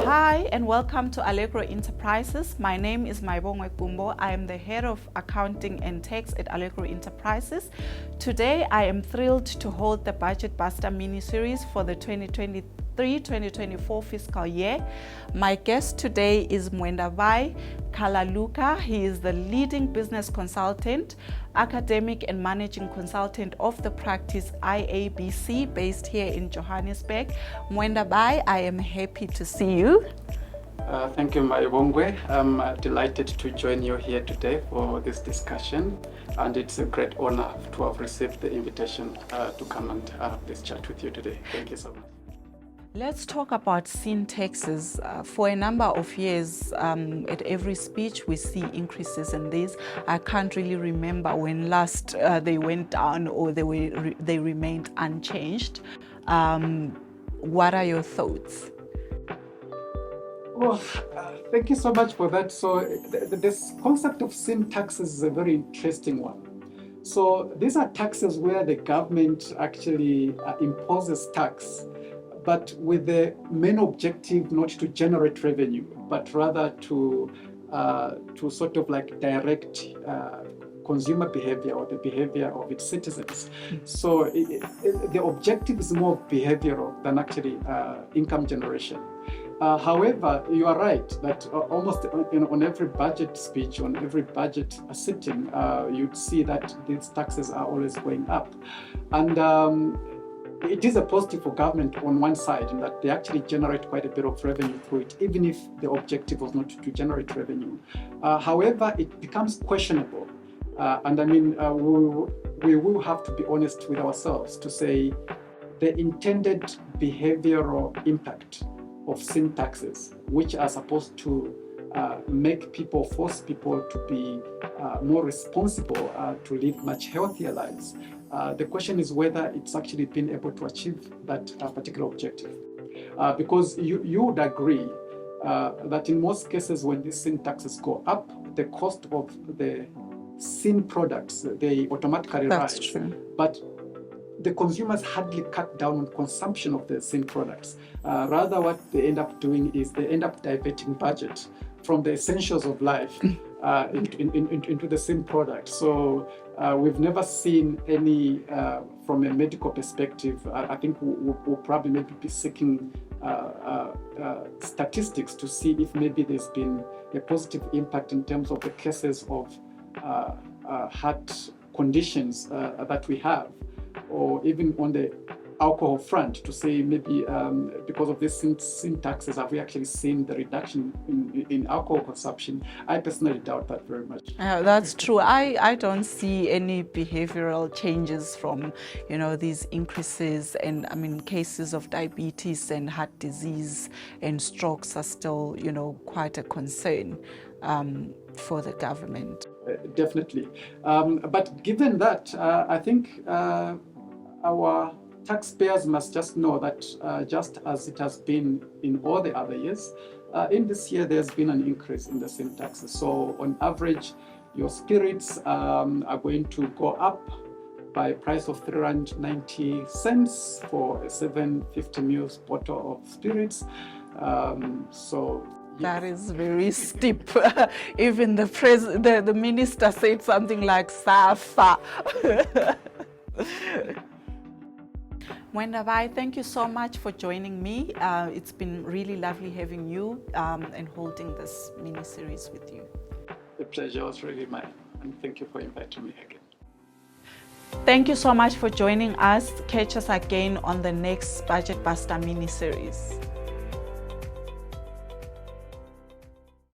Hi and welcome to Allegro Enterprises. My name is Mayibongwe Gumbo. I am the head of accounting and tax at Allegro Enterprises. Today I am thrilled to hold the Budget Buster mini-series for the 2023-2024 fiscal year. My guest today is Mwendabai Kalaluka. He is the leading business consultant, academic and managing consultant of the practice IABC based here in Johannesburg. Mwendabai, I am happy to see you. Thank you, Mayibongwe. I'm delighted to join you here today for this discussion, and it's a great honor to have received the invitation to come and have this chat with you today. Thank you so much. Let's talk about sin taxes. For a number of years, at every speech we see increases in these. I can't really remember when last they went down or they remained unchanged. What are your thoughts? Well, thank you so much for that. So this concept of sin taxes is a very interesting one. So these are taxes where the government actually imposes tax, but with the main objective not to generate revenue, but rather to sort of like direct consumer behavior or the behavior of its citizens. So the objective is more behavioral than actually income generation. However, you are right that almost on every budget speech, on every budget sitting, you'd see that these taxes are always going up. And it is a positive for government on one side in that they actually generate quite a bit of revenue through it, even if the objective was not to generate revenue. However, it becomes questionable. And I mean, we will have to be honest with ourselves to say the intended behavioral impact of sin taxes, which are supposed to force people to be more responsible, to live much healthier lives. The question is whether it's actually been able to achieve that particular objective. Because you would agree that in most cases when these sin taxes go up, the cost of the sin products, they automatically rise. That's true. But the consumers hardly cut down on consumption of the sin products. Rather, what they end up doing is they end up diverting budget from the essentials of life into the sin product. So we've never seen any, from a medical perspective, I think we'll probably maybe be seeking statistics to see if maybe there's been a positive impact in terms of the cases of heart conditions that we have, or even on the alcohol front to say maybe because of this sin taxes, have we actually seen the reduction in alcohol consumption? I personally doubt that very much. That's true. I don't see any behavioral changes from, these increases, and I mean cases of diabetes and heart disease and strokes are still, quite a concern for the government. Definitely. But given that, I think our taxpayers must just know that just as it has been in all the other years, in this year there's been an increase in the sin taxes. So on average, your spirits are going to go up by a price of 390 cents for a 750 ml bottle of spirits. That is very steep. Even the minister said something like SAFA. Mwendabai, thank you so much for joining me. It's been really lovely having you and holding this mini-series with you. The pleasure was really mine, and thank you for inviting me again. Thank you so much for joining us. Catch us again on the next Budget Buster mini-series.